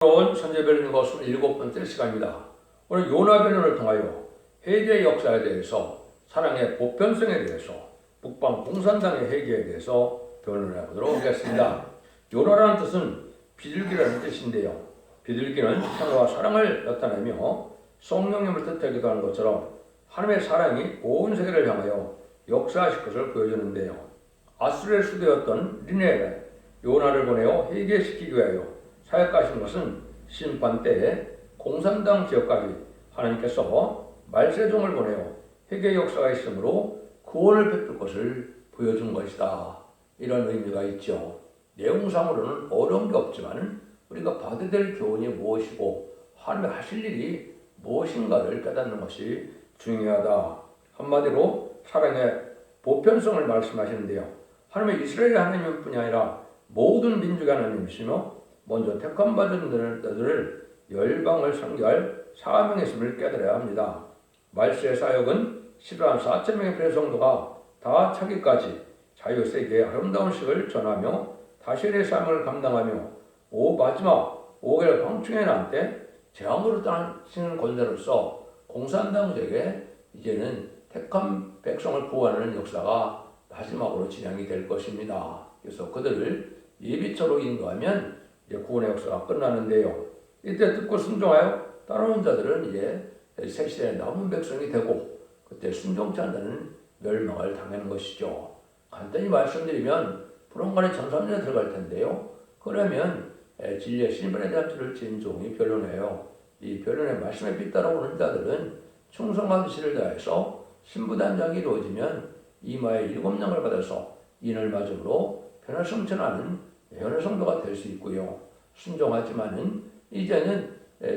온 선제별인 것은 7번째 시간입니다. 오늘 요나 변론을 통하여 회개의 역사에 대해서, 사랑의 보편성에 대해서, 북방 공산당의 회개에 대해서 변론해 보도록 하겠습니다. 요나라는 뜻은 비둘기라는 뜻인데요. 비둘기는 평화와 사랑을 나타내며 성령님을 뜻하기도 하는 것처럼 하나님의 사랑이 온 세계를 향하여 역사하실 것을 보여주는데요. 아수르의 수도였던 니네베에 요나를 보내어 회개시키기 위하여 사역하신 것은 심판 때에 공산당 지역까지 하나님께서 말세종을 보내어 회개 역사가 있으므로 구원을 베풀 것을 보여준 것이다. 이런 의미가 있죠. 내용상으로는 어려운 게 없지만 우리가 받아야 될 교훈이 무엇이고 하나님이 하실 일이 무엇인가를 깨닫는 것이 중요하다. 한마디로 사랑의 보편성을 말씀하시는데요. 하나님의 이스라엘 하나님일 뿐이 아니라 모든 민족의 하나님이시며 먼저 택함 받은 자들을 열방을 상대할 사명이 있음을 깨달아야 합니다. 말세의 사역은 114,000명의 배성도가 다 차기까지 자유세계의 아름다운 식을 전하며 다시의 사명을 감당하며 마지막 5개월 방충의 난 때 재앙으로 떠나시는 권세로서 공산당적에 이제는 택한 백성을 구원하는 역사가 마지막으로 진행이 될 것입니다. 그래서 그들을 예비처로 인도하면 이제 구원의 역사가 끝나는데요. 이때 듣고 순종하여 따라오는 자들은 이제 새 시대의 남은 백성이 되고 그때 순종치 않는 멸망을 당하는 것이죠. 간단히 말씀드리면 불원간의 전삼년에 들어갈 텐데요. 그러면 진리의 신분에 대한 틀을 지은 종이 변론해요. 이 변론의 말씀에 뒤따라오는 자들은 충성과 지시를 다해서 신부단장이 이루어지면 이마에 7냥을 받아서 인을 맞음으로 변화성천하는 변화 성도가 될 수 있고요. 순종하지만은 이제는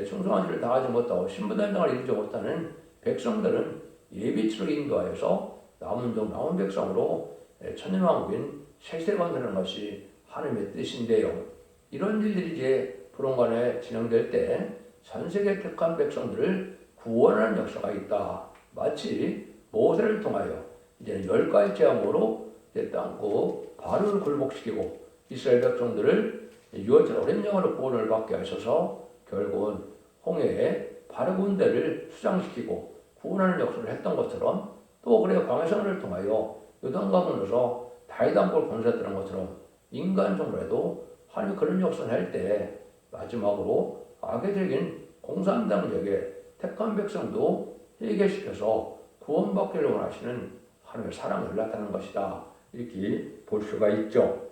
충성하지를 다하지 못하고 신부단장을 이루지 못하는 백성들은 예비치로 인도하여서 남은 백성으로 천년왕국인 새세대가 되는 것이 하나님의 뜻인데요. 이런 일들이 이제 불원간에 진행될 때 전 세계 택한 백성들을 구원하는 역사가 있다. 마치 모세를 통하여 이제는 10가지 재앙으로 땅고 바로를 굴복시키고 이스라엘 백성들을 유월절 어린양으로 구원을 받게 하셔서 결국은 홍해에 바로 군대를 수장시키고 구원하는 역사를 했던 것처럼 또 그래 광해성을 통하여 요단강 건너서 다이단골 건설했던 것처럼 인간적으로도 하나님이 그런 역사를 할 때 마지막으로 악의적인 공산당적의 택한 백성도 회개시켜서 구원받기를 원하시는 하나님의 사랑을 나타내는 것이다. 이렇게 볼 수가 있죠.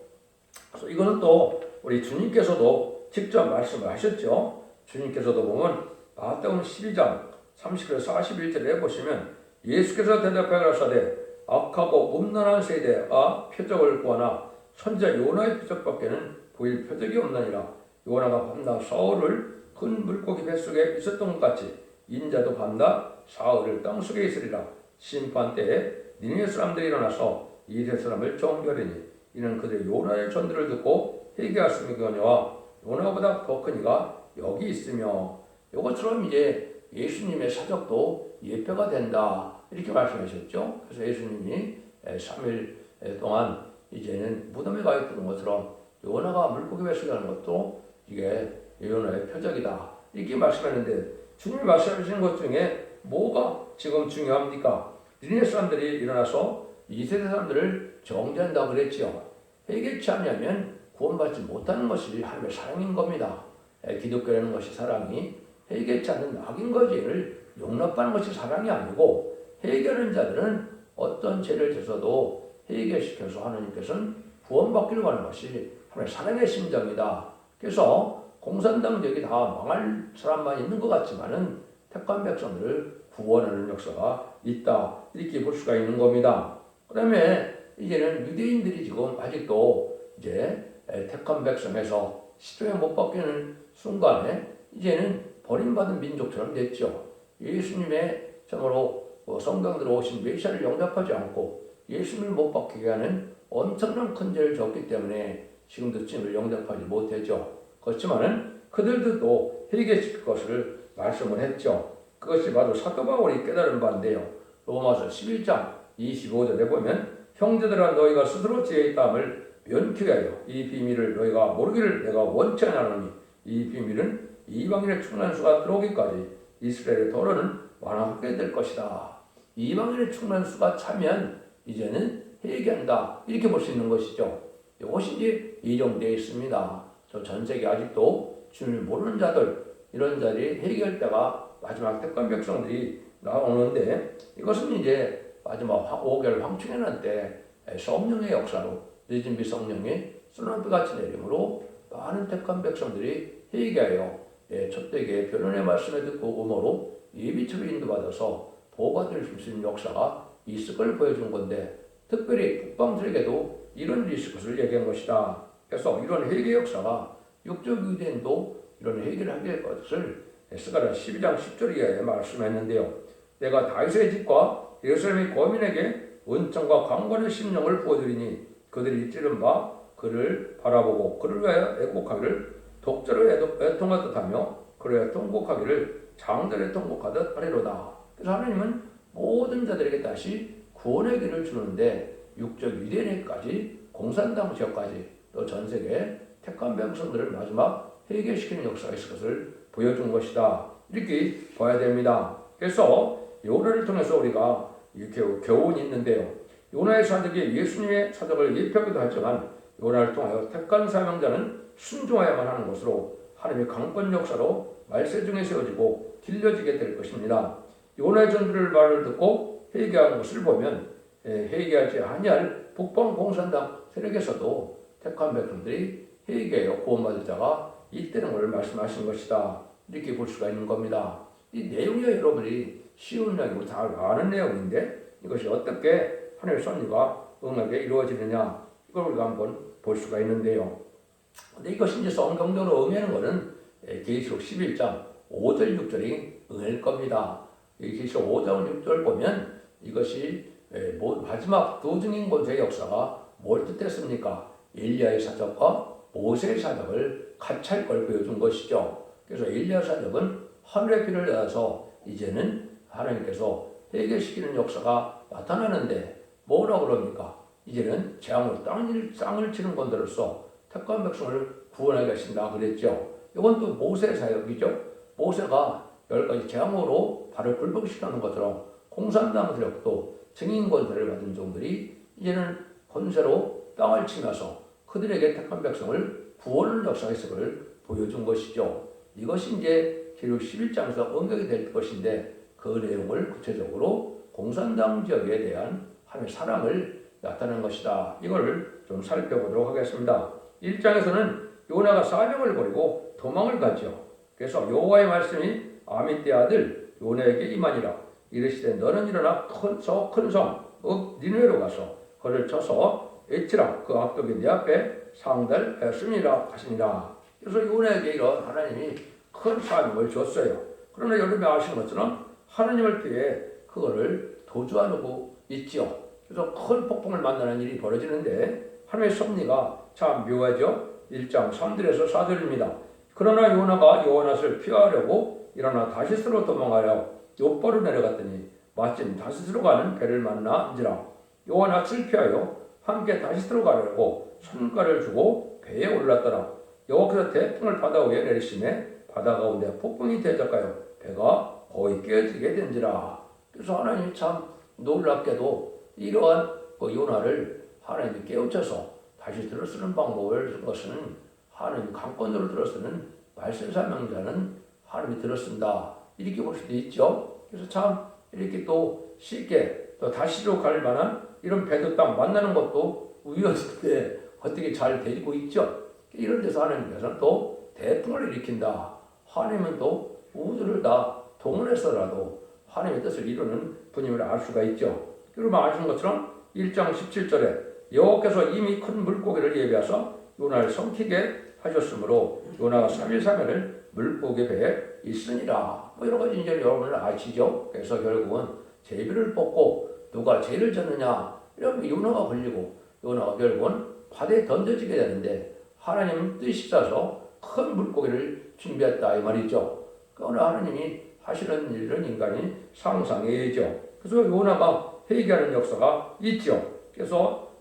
그래서 이거는 또 우리 주님께서도 직접 말씀을 하셨죠. 주님께서도 보면 마태복음 12장 30절에서 41절에 보시면 예수께서 대답하여 가라사대 악하고 음란한 세대가 표적을 구하나 선지자 요나의 표적밖에는 보일 표적이 없나니라. 요나가 밤낮 사흘을 큰 물고기 뱃속에 있었던 것 같이 인자도 밤낮 사흘을 땅속에 있으리라. 심판 때에 니네 사람들이 일어나서 이세 사람을 정죄하리니 이는 그들의 요나의 전들을 듣고 회개하였으므로니와 요나보다 더 큰 이가 여기 있으며, 이것처럼 이제 예수님의 사적도 예표가 된다 이렇게 말씀하셨죠. 그래서 예수님이 3일 동안 이제는 무덤에 가 있던 것처럼 요나가 물고기 뱃속에 가는 것도 이게 요나의 표적이다 이렇게 말씀했는데, 주님이 말씀하시는 것 중에 뭐가 지금 중요합니까? 니네 사람들이 일어나서 2세대 사람들을 정죄한다고 그랬지요. 회개치 않으면 구원받지 못하는 것이 하나님의 사랑인 겁니다. 기독교라는 것이 사랑이 회개치 않는 악인 거지를 용납하는 것이 사랑이 아니고, 회개하는 자들은 어떤 죄를 져서도 회개시켜서 하나님께서는 구원받기를 원하는 것이 하나님의 사랑의 심정이다. 그래서 공산당적이 다 망할 사람만 있는 것 같지만은 택한 백성들을 구원하는 역사가 있다 이렇게 볼 수가 있는 겁니다. 그다음에 이제는 유대인들이 지금 아직도 이제 택한 백성에서 시종에 못 박히는 순간에 이제는 버림받은 민족처럼 됐죠. 예수님의 정말로 성경들로 오신 메시아를 영접하지 않고 예수님을 못 박히게 하는 엄청난 큰 죄를 졌기 때문에 지금도 주님을 영접하지 못했죠. 그렇지만은 그들도 또 회개시킬 것을 말씀을 했죠. 그것이 바로 사도 바울이 깨달은 바인데요. 로마서 11장 25절에 보면 형제들아 너희가 스스로 지혜 있다함을 면키게 하여 이 비밀을 너희가 모르기를 내가 원치 않으니 이 비밀은 이방인의 충만수가 들어오기까지 이스라엘의 도로는 완화하게 될 것이다. 이방인의 충만수가 차면 이제는 회개한다. 이렇게 볼 수 있는 것이죠. 이것이 이제 예정되어 있습니다. 전 세계 아직도 주님을 모르는 자들, 이런 자들이 회개할 때가 마지막 택한 백성들이 나오는데, 이것은 이제 마지막 5개월 황충해난 때 성령의 역사로 늦은비 성령의 쏟아붓기 같이 내림으로 많은 택한 백성들이 회개하여 첫대기의 변론의 말씀을 듣고 음모로 예비처로 인도받아서 보호받을 수 있는 역사가 있을 걸 보여준 건데, 특별히 북방들에게도 이런 일이 있을 것을 얘기한 것이다. 그래서 이런 회개 역사가 육적 유대인도 이런 회개를 하게 될 것을 스가랴 12장 10절 이하에 말씀했는데요. 내가 다윗의 집과 예루살렘의 거민에게 은총과 강권의 심령을 부어드리니 그들이 찌른 바 그를 바라보고 그를 위하여 애곡하기를 독자로 애통하듯 하며 그를 위하여 통곡하기를 장들에 통곡하듯 하리로다. 그래서 하나님은 모든 자들에게 다시 구원의 길을 주는데 육적 유대인에게까지 공산당 지역까지 또 전세계 택한 백성들을 마지막 회개시키는 역사가 있을 것을 보여준 것이다. 이렇게 봐야 됩니다. 그래서 요나를 통해서 우리가 이렇게 교훈이 있는데요. 요나의 사적이 예수님의 사적을 예표하기도 하지만 요나를 통하여 택한 사명자는 순종해야만 하는 것으로 하나님의 강권 역사로 말세 중에 세워지고 길려지게 될 것입니다. 요나의 전도를 말을 듣고 회개하는 것을 보면 회개하지 아니할 북방 공산당 세력에서도 택한 백성들이 회개하여 구원받을 자가 있다는 것을 말씀하신 것이다. 이렇게 볼 수가 있는 겁니다. 이 내용이 여러분이 쉬운 내용이고 다 아는 내용인데 이것이 어떻게 하나님의 섭리가 응하게 이루어지느냐 이걸 우리가 한번 볼 수가 있는데요. 근데 이것이 이제 성경적으로 응하는 것은 계시록 11장 5절 6절이 응할 겁니다. 계시록 5장 6절 보면 이것이 마지막 두 증인권세의 역사가 뭘 뜻했습니까? 엘리야의 사적과 모세의 사적을 같이 할 걸 보여준 것이죠. 그래서 엘리야 사적은 하늘의 피를 내서 이제는 하나님께서 회개시키는 역사가 나타나는데 뭐라고 그럽니까? 이제는 재앙으로 땅을 치는 건들로서 택한 백성을 구원하게 하신다 그랬죠. 이건 또 모세의 사역이죠. 모세가 10가지 재앙으로 발을 굴복시키는 것처럼 공산당 세력도 증인 권세를 받은 종들이 이제는 권세로 땅을 치면서 그들에게 택한 백성을 구원하는 역사가 있을 것을 보여준 것이죠. 이것이 이제 기록 11장에서 언급이 될 것인데 그 내용을 구체적으로 공산당 지역에 대한 하나님의 사랑을 나타낸 것이다. 이걸 좀 살펴보도록 하겠습니다. 1장에서는 요나가 사명을 버리고 도망을 가죠. 그래서 여호와의 말씀이 아미떼 아들 요나에게 임하니라. 이르시되 너는 일어나 큰 성 니느웨로 가서 그를 쳐서 에치라 그 악독이 내 앞에 상달했음이라 하시니라. 그래서 요나에게 이런 하나님이 큰 사명을 줬어요. 그러나 여러분이 아시는 것처럼 하나님을 피해 그거를 도주하고 있죠. 그래서 큰 폭풍을 만나는 일이 벌어지는데 하나님의 섭리가 참 묘하죠. 1장 3절에서 4절입니다. 그러나 요나가 여호와를 피하려고 일어나 다시스로 도망하여 욥바로 내려갔더니 마침 다시스로 가는 배를 만나니라. 여호와를 피하여 함께 다시스로 가려고 선가를 주고 배에 올랐더라. 여호와께서 태풍을 바다 위에 내리시매 바다 가운데 폭풍이 대적하여 배가 거의 깨지게 된지라. 그래서 하나님이 참 놀랍게도 이러한 요나를 하나님이 깨우쳐서 다시 들어쓰는 방법을 쓴 것은 하나님 강권으로 들어쓰는 말씀사명자는 하나님이 들어쓴다. 이렇게 볼 수도 있죠. 그래서 참 이렇게 또 쉽게 또 다시로 갈 만한 이런 배도 딱 만나는 것도 우연한데 어떻게 잘 되고 있죠. 이런 데서 하나님께서는 또 태풍을 일으킨다. 하나님은 또 우주를 다 동원해서라도 하나님의 뜻을 이루는 분임을 알 수가 있죠. 그러면 아시는 것처럼 1장 17절에 여호와께서 이미 큰 물고기를 예비하사 요나를 삼키게 하셨으므로 요나가 3일 3일을 물고기 배에 있으니라. 뭐 여러 가지 이제 여러분들 아시죠? 그래서 결국은 제비를 뽑고 누가 죄를 졌느냐 이러면 요나가 걸리고 요나가 결국은 바다에 던져지게 되는데 하나님 뜻이 있어서 큰 물고기를 준비했다 이 말이죠. 그러나 하나님이 하시는 일은 인간이 상상해야죠. 그래서 요나가 회개하는 역사가 있죠. 그래서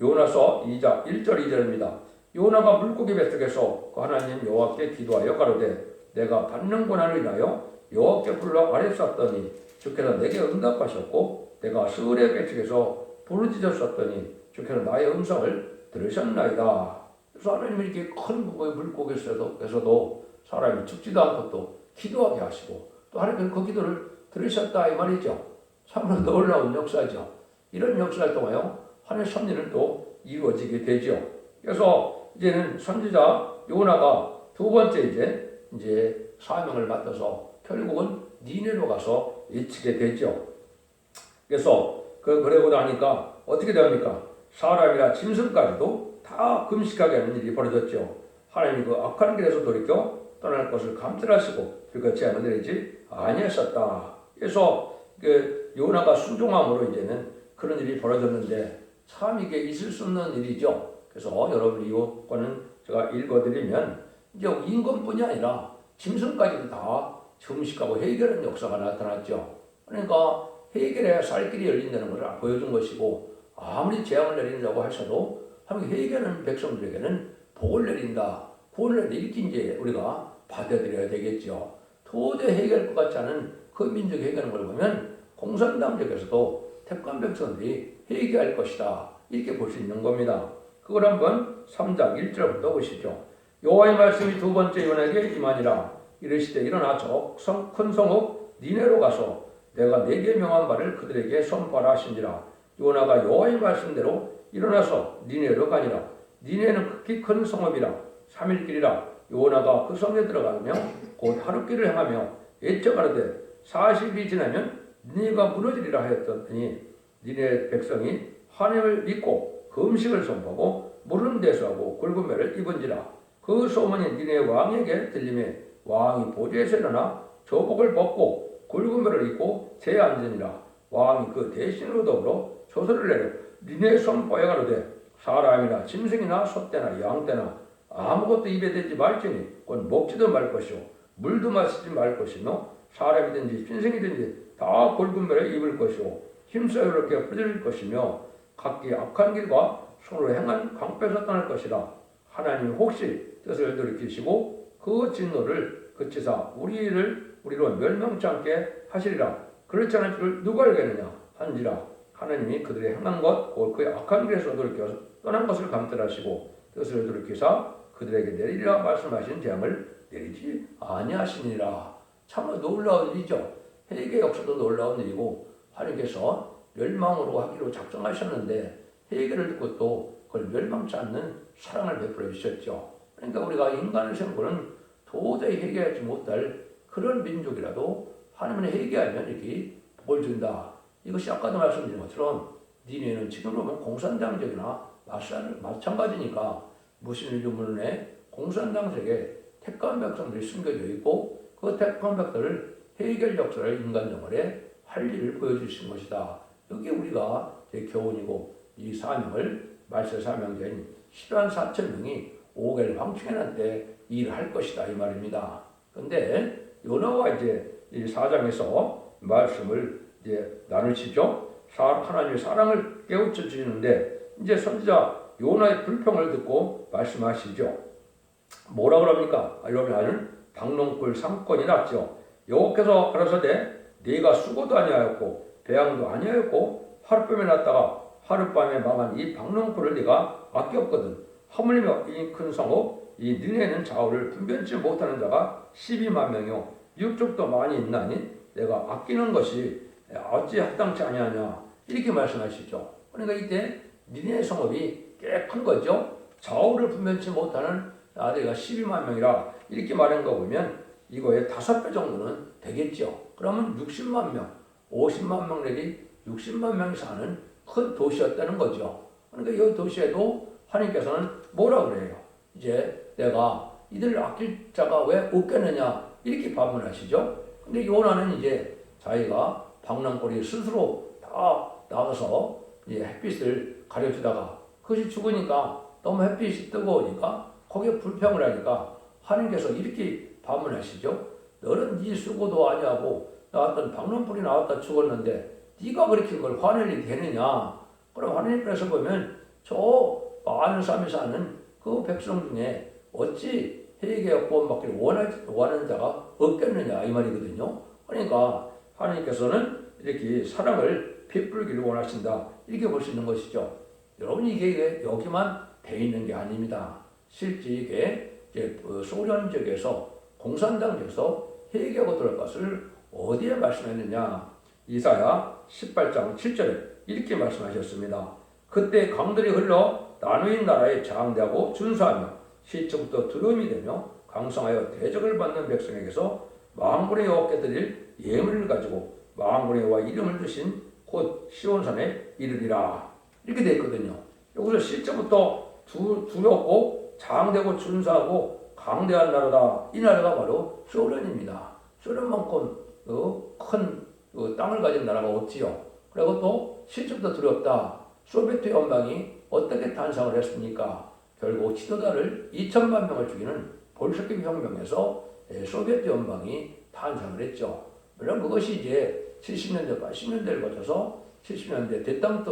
요나서 2장 1절 2절입니다. 요나가 물고기 뱃속에서 그 하나님 여호와께 기도하여 가로되 내가 받는 고난을 인하여 여호와께 불러 아뢰었더니 주께서 내게 응답하셨고 내가 스울의 뱃속에서 부르짖었더니 주께서 나의 음성을 들으셨나이다. 그래서 하나님이 이렇게 큰 물고기에서도 사람이 죽지도 않고 또 기도하게 하시고 또 하나님께서 그 기도를 들으셨다 이 말이죠. 참으로 놀라운 역사죠. 이런 역사를 통하여 하나님의 섭리는 또 이루어지게 되죠. 그래서 이제는 선지자 요나가 두 번째 이제 사명을 맡아서 결국은 니네로 가서 외치게 되죠. 그래서 그러고 나니까 어떻게 됩니까? 사람이나 짐승까지도 다 금식하게 하는 일이 벌어졌죠. 하나님이 그 악한 길에서 돌이켜 떠날 것을 감찰하시고 그가 재앙을 내리지 아니하셨다. 그래서 요나가 순종함으로 이제는 그런 일이 벌어졌는데 참 이게 있을 수 없는 일이죠. 그래서 여러분 이거는 제가 읽어드리면 이제 인간뿐이 아니라 짐승까지도 다 금식하고 해결하는 역사가 나타났죠. 그러니까 해결해야 살 길이 열린다는 것을 보여준 것이고 아무리 재앙을 내린다고 하셔도 하나님 해결하는 백성들에게는 복을 내린다. 구원을 이렇게 이제 우리가 받아들여야 되겠죠. 도저히 해결할 것 같지 않은 그 민족이 해결하는 걸 보면 공산당 쪽에서도 택한 백성들이 회개할 것이다. 이렇게 볼 수 있는 겁니다. 그걸 한번 3장 1절부터 보시죠. 여호와의 말씀이 두 번째 요나에게 임하니라. 이르시되 일어나 저 큰 성읍 니네로 가서 내가 내게 명한 바를 그들에게 선포하라 하신지라. 요나가 여호와의 말씀대로 일어나서 니네로 가니라. 니네는 극히 큰 성읍이라 3일 길이라. 요나가 그 성에 들어가며 곧 하룻길을 행하며 애쳐 가로되 40일이 지나면 니네가 무너지리라 하였더니 니네 백성이 하나님을 믿고 그 음식을 선포하고 물은 대수하고 굵은 매를 입은지라. 그 소문이 니네 왕에게 들림에 왕이 보좌에서 일어나 조복을 벗고 굵은 매를 입고 제에 앉으니라. 왕이 그 대신으로 더불어 조서를 내려 니네 선포에 가로되 사람이나 짐승이나 소떼나 양떼나 아무것도 입에 대지 말지니 곧 먹지도 말 것이요 물도 마시지 말 것이며 사람이든지 짐승이든지 다 굵은 매를 입을 것이요 힘써 이렇게 부질 것이며 각기 악한 길과 손으로 행한 강패에서 떠날 것이라. 하나님이 혹시 뜻을 돌이키시고 그 진노를 그치사 우리로 멸망치 않게 하시리라. 그렇지 않은 줄을 누가 알겠느냐 한지라. 하나님이 그들의 행한 것 곧 그의 악한 길에서 돌이켜서 떠난 것을 감찰하시고 뜻을 돌이키사 그들에게 내리리라 말씀하신 재앙을 내리지 아니하시니라. 참 놀라운 일이죠. 회개 역사도 놀라운 일이고 하나님께서 멸망으로 하기로 작정하셨는데 회개를 듣고 또 그걸 멸망치 않는 사랑을 베풀어 주셨죠. 그러니까 우리가 인간의 생고는 도저히 회개하지 못할 그런 민족이라도 하나님은 회개하면 이렇게 복을 준다. 이것이 아까도 말씀드린 것처럼 니네는 지금 보면 공산당적이나 마찬가지니까 무슨 유물에 공산당적에 택한 백성들이 숨겨져 있고 그 택한 백성을 해결 역사를 인간 영혼에 할 일을 보여주신 것이다. 여기 우리가 제 교훈이고 이 사명을 말세 사명자인 10만 4천 명이 5개월 황충해난 때 일을 할 것이다 이 말입니다. 그런데 요나와 이제 이 4장에서 말씀을 이제 나누시죠. 하나님의 사랑을 깨우쳐 주시는데 이제 선지자 요나의 불평을 듣고 말씀하시죠. 뭐라 그럽니까? 여러분 박농불 상권이 났죠. 여호와께서 가라사대 네가 수고도 아니하였고 배양도 아니하였고 하룻밤에 났다가 하룻밤에 망한 이 박농불을 네가 아꼈거든. 하물며 이 큰 성읍 이 니네는 좌우를 분변치 못하는 자가 12만 명이요 육족도 많이 있나니 내가 아끼는 것이 어찌 합당치 아니하냐 이렇게 말씀하시죠. 그러니까 이때 니네 성읍이 꽤 큰 거죠. 좌우를 분변치 못하는 아들가 12만 명이라 이렇게 말한 거 보면 이거의 5배 정도는 되겠죠. 그러면 60만 명, 50만 명 내지 60만 명이 사는 큰 도시였다는 거죠. 그러니까 이 도시에도 하나님께서는 뭐라 그래요? 이제 내가 이들을 아낄 자가 왜 없겠느냐 이렇게 반문하시죠. 근데 요나는 이제 자기가 방랑거리 스스로 다 나가서 이제 햇빛을 가려주다가 그것이 죽으니까 너무 햇빛이 뜨거우니까 거기에 불평을 하니까 하나님께서 이렇게 반문하시죠. 너는 네 수고도 아니하고 나왔던 방랑불이 나왔다 죽었는데 네가 그렇게 그걸 화낼 일이 되느냐. 그럼 하나님께서 보면 저 많은 사람이 사는 그 백성 중에 어찌 회개와 구원받기를 원하는 자가 없겠느냐 이 말이거든요. 그러니까 하나님께서는 이렇게 사랑을 베풀기를 원하신다 이렇게 볼 수 있는 것이죠. 여러분 이게 여기만 돼 있는 게 아닙니다. 실제 이게 이제 소련 지역에서 공산당에서 회개하고 들어갈 것을 어디에 말씀했느냐? 이사야 18장 7절에 이렇게 말씀하셨습니다. 그때 강들이 흘러 나누인 나라에 장대하고 준수하며 시초부터 두려움이 되며 강성하여 대적을 받는 백성에게서 만군의 여호와께 드릴 예물을 가지고 만군의 여호와 이름을 드신 곧 시온산에 이르리라. 이렇게 되어 있거든요. 여기서 실제부터 두렵고 장대고 준수하고 강대한 나라다. 이 나라가 바로 소련입니다. 소련만큼 큰 땅을 가진 나라가 없지요. 그리고 또 실제부터 두렵다. 소비에트 연방이 어떻게 탄생을 했습니까? 결국 지도자를 2천만 명을 죽이는 볼셰비크 혁명에서 소비에트 연방이 탄생을 했죠. 물론 그것이 이제 70년대, 80년대를 거쳐서 70년대 데탕트,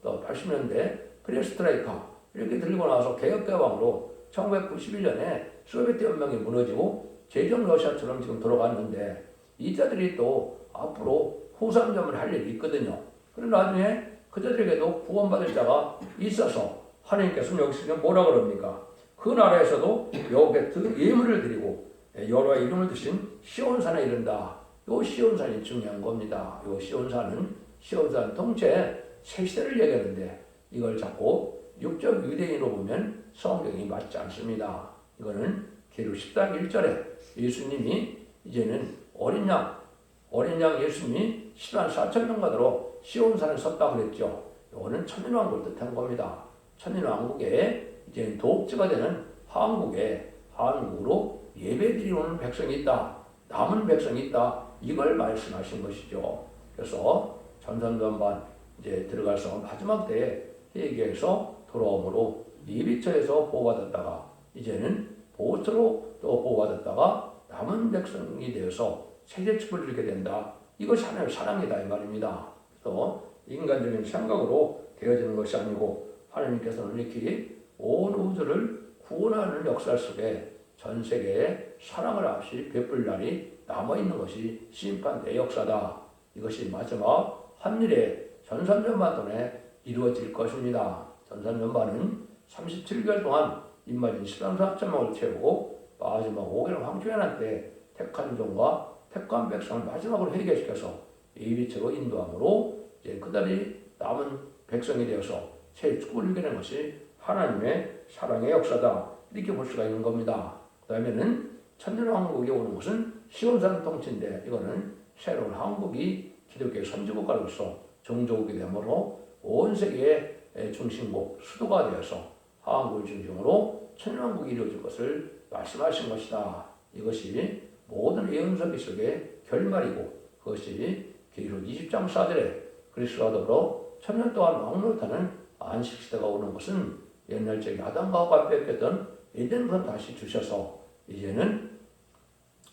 또 80년대 프레스트라이카 이렇게 들고 나서 개혁개방으로 1991년에 소비에트 연방이 무너지고 제정 러시아처럼 지금 돌아갔는데 이자들이 또 앞으로 후삼점을 할 일이 있거든요. 그러나 나중에 그자들에게도 구원받을 자가 있어서 하나님께서는 여기서 뭐라 그럽니까? 그 나라에서도 여호와께 예물을 드리고 여호와 이름을 드신 시온산에 이른다. 요 시온산이 중요한 겁니다. 요 시온산 통째 새 시대를 얘기하는데 이걸 자꾸 육적 유대인으로 보면 성경이 맞지 않습니다. 이거는 계류 10장 1절에 예수님이 이제는 어린 양 예수님이 10만 4천 명가대로 시온산에 섰다고 그랬죠. 이거는 천년왕국을 뜻하는 겁니다. 천년왕국에 이제 도읍지가 되는 한국으로 예배드리러 오는 백성이 있다. 남은 백성이 있다. 이걸 말씀하신 것이죠. 그래서 전산전반 이제 들어가서 마지막 때에 회개해서 돌아옴으로 예비처에서 보호받았다가 이제는 보호처로 또 보호받았다가 남은 백성이 되어서 세대축을 이루게 된다. 이것이 하나님의 사랑이다 이 말입니다. 그래서 인간적인 생각으로 되어지는 것이 아니고 하나님께서는 이렇게 온 우주를 구원하는 역사 속에 전 세계에 사랑을 없이 베풀 날이 남아있는 것이 심판대의 역사다. 이것이 마지막 한일의 전산전반 동안에 이루어질 것입니다. 전산전반은 37개월 동안 입맞은 13만 4천 명을 채우고 마지막 5개월 황초연한 때 택한 종과 택한 백성을 마지막으로 회개시켜서 예비체로 인도함으로 이제 그들이 남은 백성이 되어서 새 축복을 이겨낸 것이 하나님의 사랑의 역사다. 이렇게 볼 수가 있는 겁니다. 그 다음에는 천년왕국이 오는 것은 시온산 통치인데 이거는 새로운 한국이 기독교의 선지국가로서 정조국이 되므로 온 세계의 중심국, 수도가 되어서 한국을 중심으로 천년왕국이 이루어질 것을 말씀하신 것이다. 이것이 모든 예언서기 속의 결말이고 그것이 계시록 20장 4절에 그리스도와 더불어 천년 동안 왕노릇하는 안식시대가 오는 것은 옛날 적에 아담과 하와가 뺏겼던 에덴을 다시 주셔서 이제는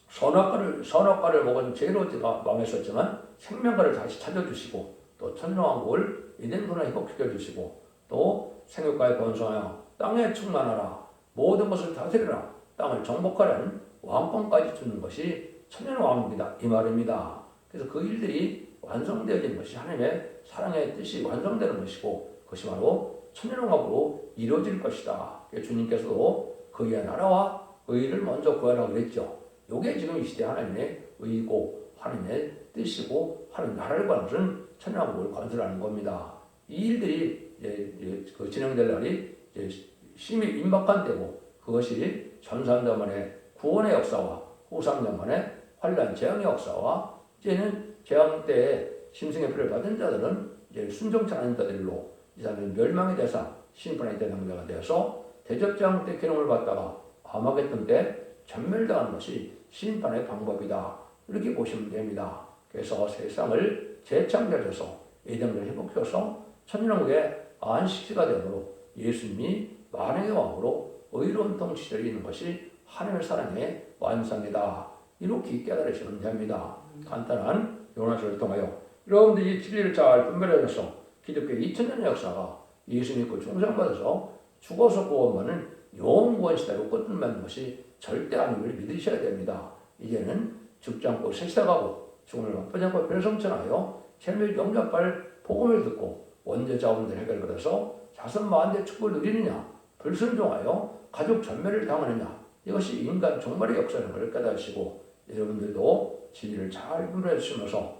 선악과를 먹은 죄로지가 망했었지만 생명과를 다시 찾아주시고 또 천년왕국을 에덴분에 회복시켜주시고 또 생육과에 번성하여 땅에 충만하라 모든 것을 다스리라 땅을 정복하라는 왕권까지 주는 것이 천년왕국이다 이 말입니다. 그래서 그 일들이 완성되어진 것이 하나님의 사랑의 뜻이 완성되는 것이고 그것이 바로 천년왕국으로 이루어질 것이다. 주님께서도 그의 나라와 의를 먼저 구하라고 그랬죠. 이게 지금 이 시대 하나님의 의고 하나님의 뜻이고 하나님 나라를 구하는 것은 천년왕국을 건설하는 겁니다. 이 일들이 그 진행될 날이 심히 임박한 때고 그것이 전산자만의 구원의 역사와 후삼자만의 환란 재앙의 역사와 이제는 재앙 때에 심승의 피를 받은 자들은 이제 순종치 않은 자들로 이 사람은 멸망의 대상, 심판의 대상자가 되어서 대접재앙 때 기름을 받다가 아마겟돈 때 전멸당하는 것이 심판의 방법이다. 이렇게 보시면 됩니다. 그래서 세상을 재창조해서 에덴을 회복해서 천년왕국의 안식지가 되므로 예수님이 만왕의 왕으로 의로운 통치를 이루는 것이 하나님의 사랑의 완성이다. 이렇게 깨달으시면 됩니다. 간단한 요나서를 통하여 여러분들이 이 진리를 잘 분별해서 기독교 2000년 역사가 예수 믿고 중생받아서 죽어서 구원받는 영원 시대로 끝나는 것이 절대 아님을 믿으셔야 됩니다. 이제는 죽지 않고 색색하고 죽음을 맛보지 않고 별성천하여 생명을 영접할 복음을 듣고 원죄 자원들 해결을 받아서 자선만대 축복을 누리느냐, 불순종하여 가족 전멸을 당하느냐, 이것이 인간 종말의 역사라는 걸 깨달으시고 여러분들도 진리를 잘 분별하시면서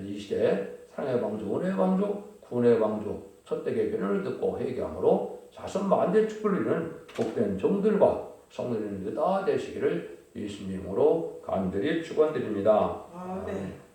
이 시대에 사랑의 방주, 은혜의 방주, 구원의 방주, 첫대의 변론을 듣고 회개함으로 자선만대 축복을 누리는 복된 종들과 성도님들 다 되시기를 예수님으로 간절히 축원드립니다. 아멘.